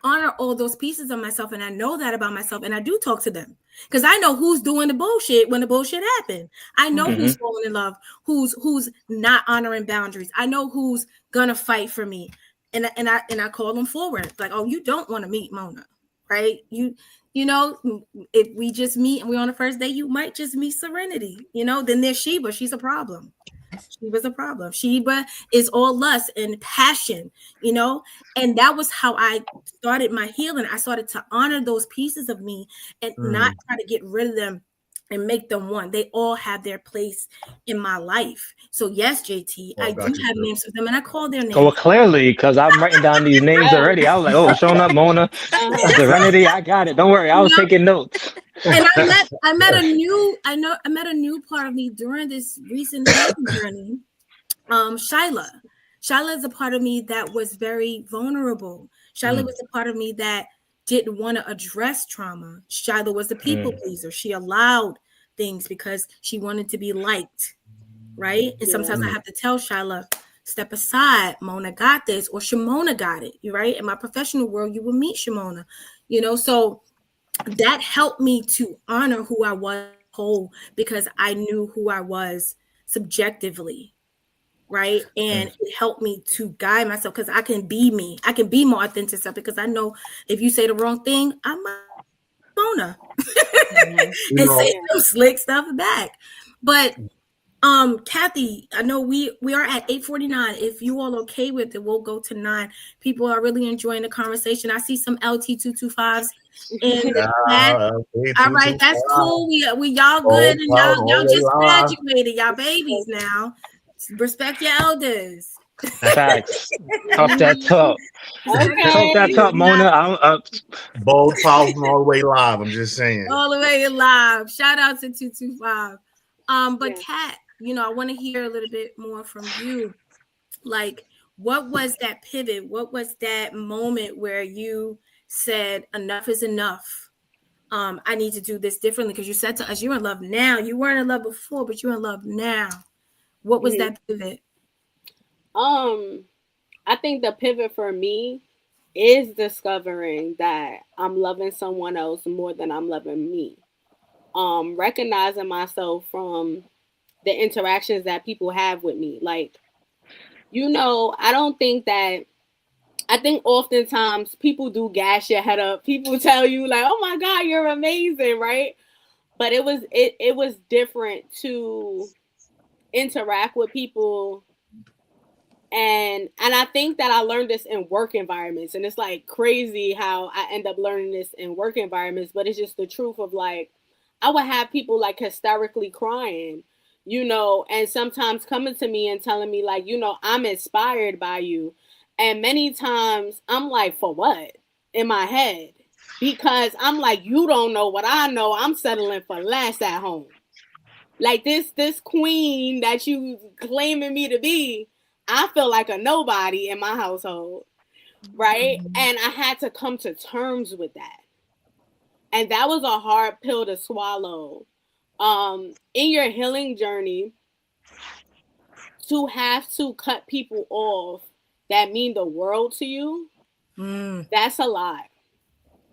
honor all those pieces of myself, and I know that about myself, and I do talk to them because I know who's doing the bullshit when the bullshit happened. I know Hmm. who's falling in love, who's not honoring boundaries. I know who's gonna fight for me, and I call them forward. Like, oh, you don't want to meet Mona, right? If we just meet and we're on the first day, you might just meet Serenity. Then there's Sheba. She's a problem. Sheba's a problem. Sheba is all lust and passion, and that was how I started my healing. I started to honor those pieces of me and not try to get rid of them and make them one. They all have their place in my life. So yes, JT, I Well, do got you have too. names for them, and I call their Oh, well, names. clearly, because I'm writing down these names Yeah. already. I was like, oh, showing up, Mona, Uh-huh. Serenity. I got it. Don't worry. I You was know, taking notes. and I met a new part of me during this recent healing journey. Shyla. Shyla is a part of me that was very vulnerable. Shyla was a part of me that didn't want to address trauma. Shyla was a people pleaser. She allowed things because she wanted to be liked, right? And sometimes I have to tell Shyla, step aside. Mona got this, or Shimona got it. You right? In my professional world, you will meet Shimona. So that helped me to honor who I was whole because I knew who I was subjectively, right? And it helped me to guide myself because I can be me. I can be more authentic self because I know if you say the wrong thing, I'm Mona and say Yeah. some slick stuff back. But Cathy, I know we are at 8:49. If you all okay with it, we'll go to 9. People are really enjoying the conversation. I see some LT225s in the chat. Okay, All two, right, two, that's five. cool. We y'all Gold good, and cloud, y'all always just live. graduated. Y'all babies now. Respect your elders. Facts. Talk that talk. Talk that Okay. talk, Mona. Bold, powerful, all the way live. I'm just saying. All the way live. Shout out to 225. But Yeah. Kat, I want to hear a little bit more from you. Like, what was that pivot? What was that moment where you said enough is enough? I need to do this differently because you said to us, you're in love now. You weren't in love before, but you're in love now. What was Mhm. that pivot? I think the pivot for me is discovering that I'm loving someone else more than I'm loving me. Recognizing myself from the interactions that people have with me. Like, I don't think that I think oftentimes people do gas your head up. People tell you like, "Oh my God, you're amazing," right? But it was different to interact with people, and I think that I learned this in work environments, and it's like crazy how I end up learning this in work environments, but it's just the truth of like I would have people like hysterically crying, and sometimes coming to me and telling me like, I'm inspired by you. And many times I'm like, for what? In my head. Because I'm like, you don't know what I know. I'm settling for less at home. Like this queen that you claiming me to be, I feel like a nobody in my household, right? And I had to come to terms with that. And that was a hard pill to swallow. In your healing journey, to have to cut people off that mean the world to you, that's a lot.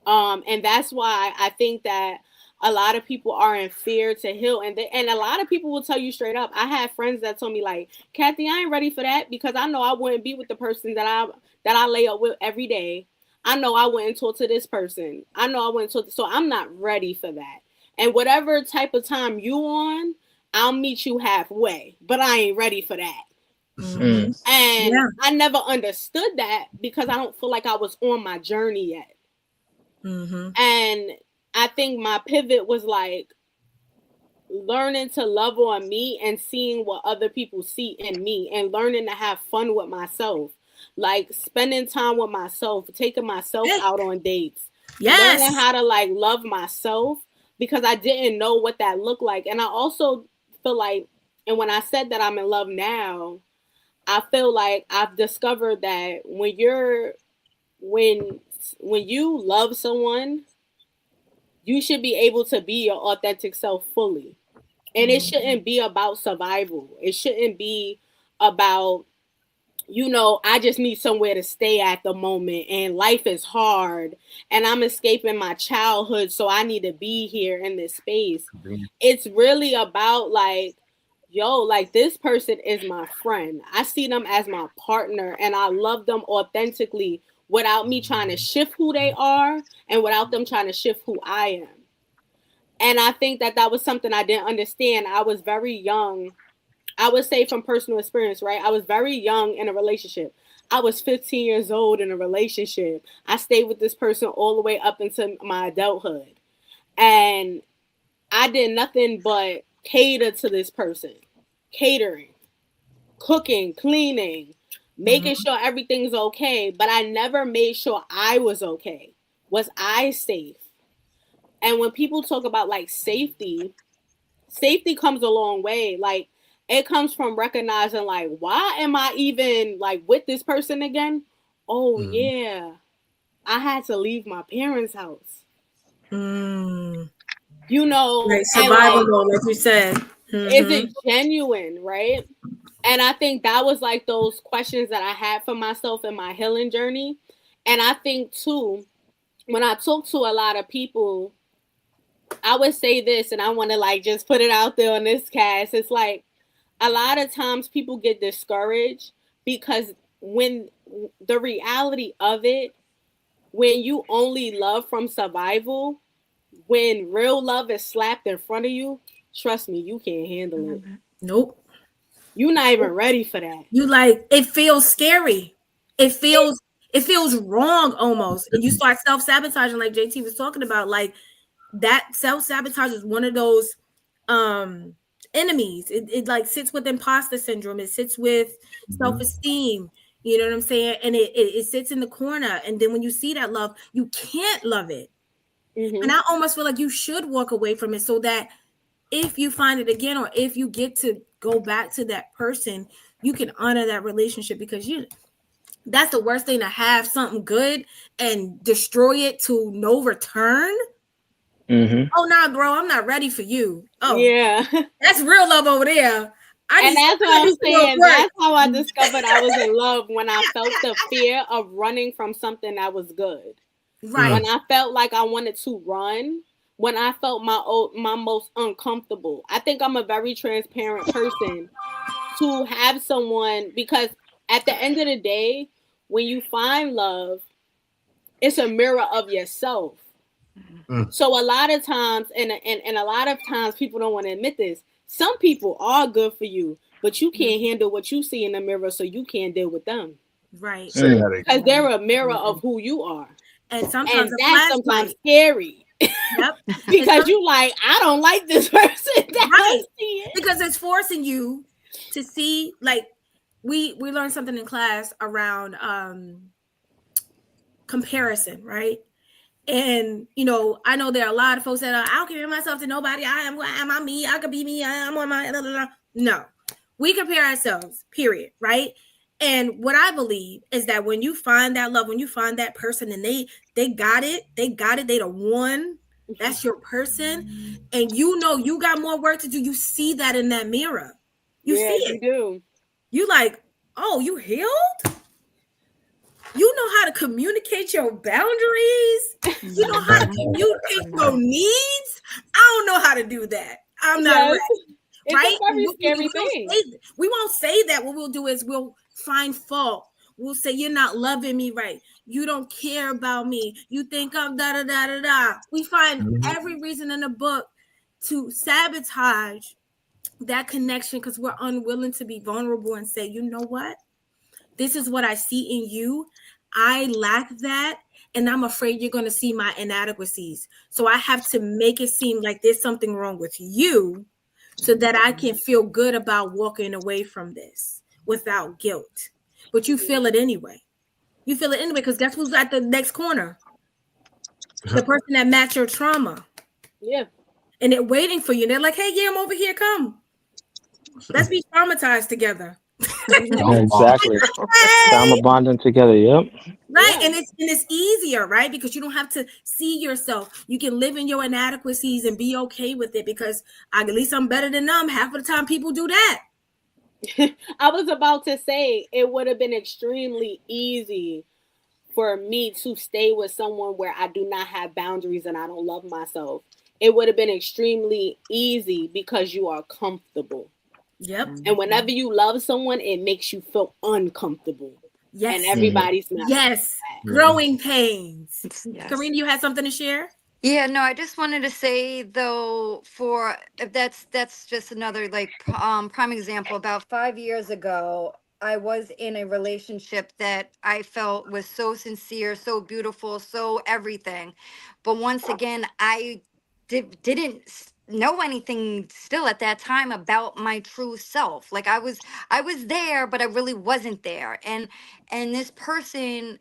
And that's why I think that a lot of people are in fear to heal, and a lot of people will tell you straight up. I had friends that told me like, Cathy, I ain't ready for that because I know I wouldn't be with the person that I lay up with every day. I know I wouldn't talk to this person. I know I wouldn't talk so I'm not ready for that. And whatever type of time you on, I'll meet you halfway, but I ain't ready for that. Mm. And I never understood that because I don't feel like I was on my journey yet. And I think my pivot was like learning to love on me and seeing what other people see in me and learning to have fun with myself. Like spending time with myself, taking myself out on dates. Learning how to like love myself because I didn't know what that looked like. And I also feel like, and when I said that I'm in love now, I feel like I've discovered that when you love someone, you should be able to be your authentic self fully. And it shouldn't be about survival. It shouldn't be about, I just need somewhere to stay at the moment and life is hard and I'm escaping my childhood, so I need to be here in this space. It's really about like, like this person is my friend. I see them as my partner and I love them authentically without me trying to shift who they are and without them trying to shift who I am. And I think that was something I didn't understand. I was very young. I would say from personal experience, right? I was very young in a relationship. I was 15 years old in a relationship. I stayed with this person all the way up into my adulthood. And I did nothing but cater to this person. Catering, cooking, cleaning, making sure everything's okay. But I never made sure I was okay. Was I safe? And when people talk about like safety comes a long way. Like it comes from recognizing like, why am I even like with this person again? Oh yeah, I had to leave my parents' house. Right, survival mode, like you said. Is it genuine, right? And I think that was like those questions that I had for myself in my healing journey. And I think too, when I talk to a lot of people, I would say this, and I want to like just put it out there on this cast. It's like a lot of times people get discouraged because when the reality of it, when you only love from survival, when real love is slapped in front of you, trust me, you can't handle it. Nope. You're not even ready for that. You like, it feels scary. It feels wrong almost. And you start self-sabotaging like JT was talking about. Like that self-sabotage is one of those enemies. It like sits with imposter syndrome. It sits with self-esteem. You know what I'm saying? And it sits in the corner. And then when you see that love, you can't love it. And I almost feel like you should walk away from it so that if you find it again, or if you get to go back to that person, you can honor that relationship, because that's the worst thing, to have something good and destroy it to no return. Oh, nah, bro, I'm not ready for you. Oh, yeah, that's real love over there. And that's what I'm saying. That's how I discovered I was in love, when I felt the fear of running from something that was good. Right. When I felt like I wanted to run, when I felt my most uncomfortable. I think I'm a very transparent person to have someone, because at the end of the day, when you find love, it's a mirror of yourself. So a lot of times, and a lot of times people don't want to admit this, some people are good for you, but you can't handle what you see in the mirror, so you can't deal with them. Right. Because they're a mirror of who you are. And sometimes that's sometimes scary. Yep. Because you like, I don't like this person. Right. Because it's forcing you to see, like, we learned something in class around comparison, right? And I know there are a lot of folks that I don't compare myself to nobody. I'm me. I could be me. I'm on my blah, blah, blah. No, we compare ourselves. Period. Right. And what I believe is that when you find that love, when you find that person, and they got it, they the one. That's your person, and you got more work to do. You see that in that mirror. You see it. You do. You like, oh, you healed. You know how to communicate your boundaries. You know how to communicate your needs. I don't know how to do that. I'm not ready. It's right? a very scary thing. We won't say that. What we'll do is we'll find fault. We'll say, you're not loving me right. You don't care about me. You think I'm da da da da da. We find every reason in the book to sabotage that connection because we're unwilling to be vulnerable and say, you know what? This is what I see in you. I lack that. And I'm afraid you're going to see my inadequacies. So I have to make it seem like there's something wrong with you so that I can feel good about walking away from this without guilt. But you feel it anyway. You feel it anyway because guess who's at the next corner? The person that matched your trauma. Yeah. And they're waiting for you. And they're like, hey, yeah, I'm over here. Come. Let's be traumatized together. Exactly. Trauma bonding together. Yep. Right. Yeah. And it's easier, right? Because you don't have to see yourself. You can live in your inadequacies and be okay with it because at least I'm better than them. Half of the time people do that. I was about to say it would have been extremely easy for me to stay with someone where I do not have boundaries and I don't love myself. It would have been extremely easy because you are comfortable. Yep. And whenever you love someone, it makes you feel uncomfortable. Yes. And everybody's not. Yes. Growing pains. Yes. Corrina, you had something to share? Yeah, no, I just wanted to say though, that's just another prime example. About 5 years ago, I was in a relationship that I felt was so sincere, so beautiful, so everything. But once again, I didn't know anything still at that time about my true self. Like I was there, but I really wasn't there. And this person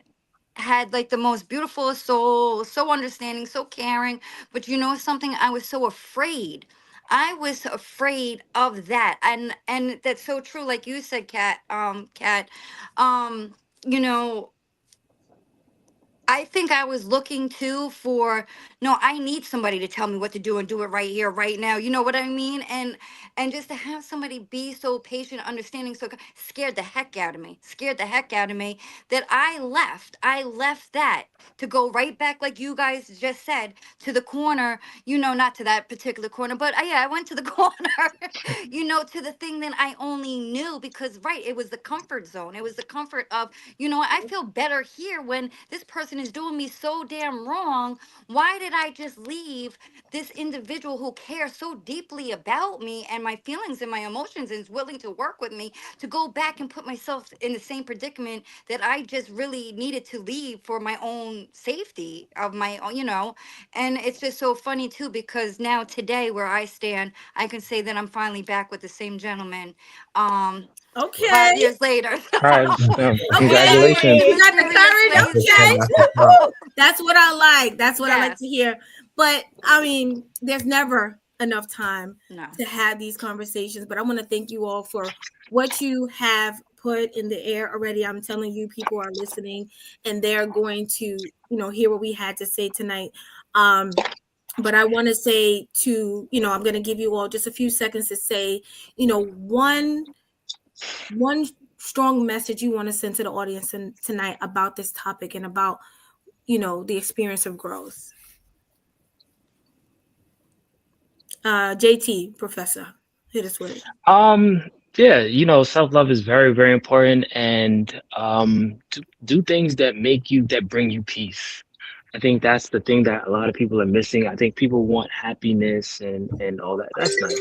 had like the most beautiful soul, so understanding, so caring. But you know something, I was so afraid. I was afraid of that. And that's so true, like you said, Kat. You know, I think I was looking too for, no, I need somebody to tell me what to do and do it right here, right now. You know what I mean? And just to have somebody be so patient, understanding, so scared the heck out of me, that I left. I left that to go right back, like you guys just said, to the corner, not to that particular corner, but yeah, I went to the corner, to the thing that I only knew because, right, it was the comfort zone. It was the comfort of, I feel better here when this person is doing me so damn wrong. Why did I just leave this individual who cares so deeply about me and my feelings and my emotions and is willing to work with me to go back and put myself in the same predicament that I just really needed to leave for my own safety of my own, And it's just so funny too, because now today where I stand, I can say that I'm finally back with the same gentleman. Okay. 5 years later. All right. Congratulations. You got the courage. Okay. That's what I like. That's what I like to hear. But I mean, there's never enough time to have these conversations. But I want to thank you all for what you have put in the air already. I'm telling you, people are listening and they're going to, hear what we had to say tonight. But I want to say I'm going to give you all just a few seconds to say, one strong message you want to send to the audience tonight about this topic and about, the experience of growth. JT, Professor, hit us with it. Yeah, self-love is very, very important, and to do things that bring you peace. I think that's the thing that a lot of people are missing. I think people want happiness and all that. That's nice,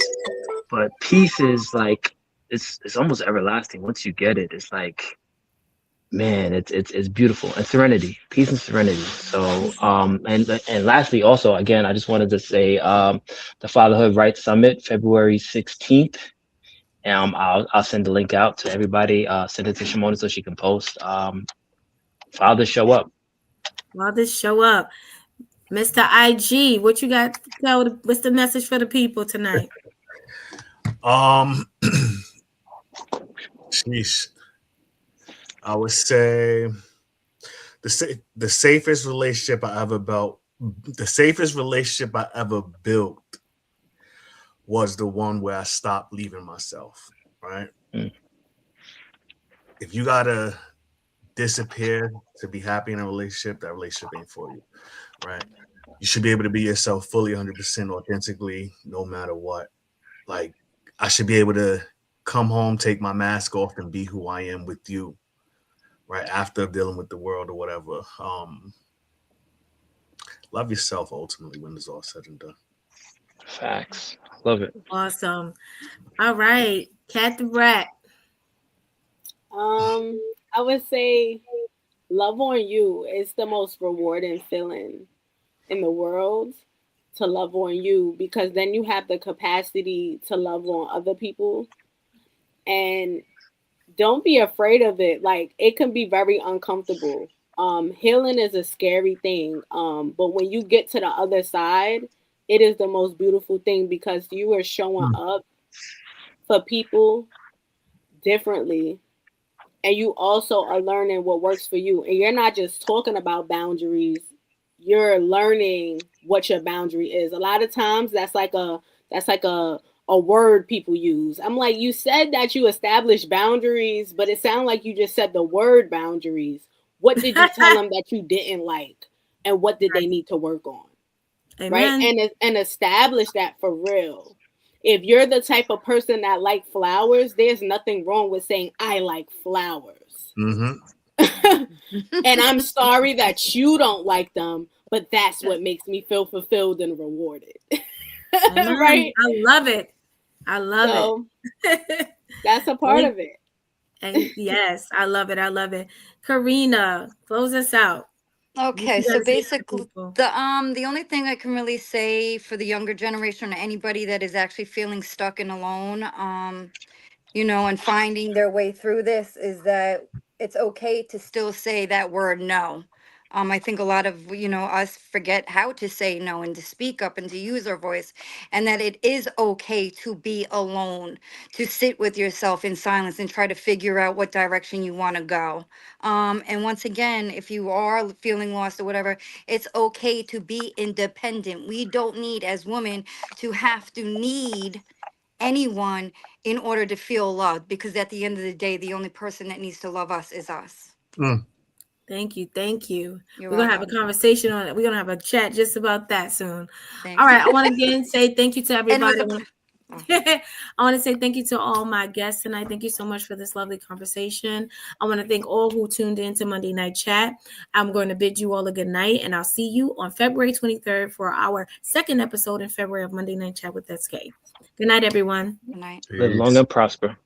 but peace is like it's almost everlasting. Once you get it, it's like, man, it's beautiful. And serenity, peace and serenity. So and lastly, also, again, I just wanted to say the Fatherhood Rights Summit, February 16th. I'll send the link out to everybody. Send it to Shimona so she can post. Fathers show up. Fathers show up. Mr. IG, what you got to tell? What's the message for the people tonight? Sheesh. I would say the safest relationship I ever built. The safest relationship I ever built was the one where I stopped leaving myself. Right. If you gotta disappear to be happy in a relationship, that relationship ain't for you. Right. You should be able to be yourself fully, 100% authentically, no matter what. Like, I should be able to come home, take my mask off, and be who I am with you, right? After dealing with the world or whatever. Love yourself ultimately when it's all said and done. Facts. Love it. Awesome. All right. Cat the Rat. I would say love on you is the most rewarding feeling in the world, to love on you, because then you have the capacity to love on other people. And don't be afraid of it. Like, it can be very uncomfortable. Healing is a scary thing. But when you get to the other side, it is the most beautiful thing, because you are showing up for people differently, and you also are learning what works for you. And you're not just talking about boundaries, you're learning what your boundary is. A lot of times that's like a word people use. I'm like, you said that you established boundaries, but it sounded like you just said the word boundaries. What did you tell them that you didn't like, and what did they need to work on? Right? Amen. And establish that for real. If you're the type of person that like flowers, there's nothing wrong with saying I like flowers. And I'm sorry that you don't like them, but that's what makes me feel fulfilled and rewarded. Right? I love it. I love it. That's a part of it. And yes, I love it. I love it. Corrina, close us out. Okay, so basically the only thing I can really say for the younger generation, or anybody that is actually feeling stuck and alone, and finding their way through this, is that it's okay to still say that word no. I think a lot of, us forget how to say no and to speak up and to use our voice, and that it is okay to be alone, to sit with yourself in silence and try to figure out what direction you want to go. And once again, if you are feeling lost or whatever, it's okay to be independent. We don't need, as women, to have to need anyone in order to feel loved, because at the end of the day, the only person that needs to love us is us. Thank you. Thank you. You're We're going to have a welcome. conversation on it. We're going to have a chat just about that soon. Thanks. All right. I want to again say thank you to everybody. I want to say thank you to all my guests tonight. Thank you so much for this lovely conversation. I want to thank all who tuned in to Monday Night Chat. I'm going to bid you all a good night, and I'll see you on February 23rd for our second episode in February of Monday Night Chat with SK. Good night, everyone. Good night. Live long and prosper.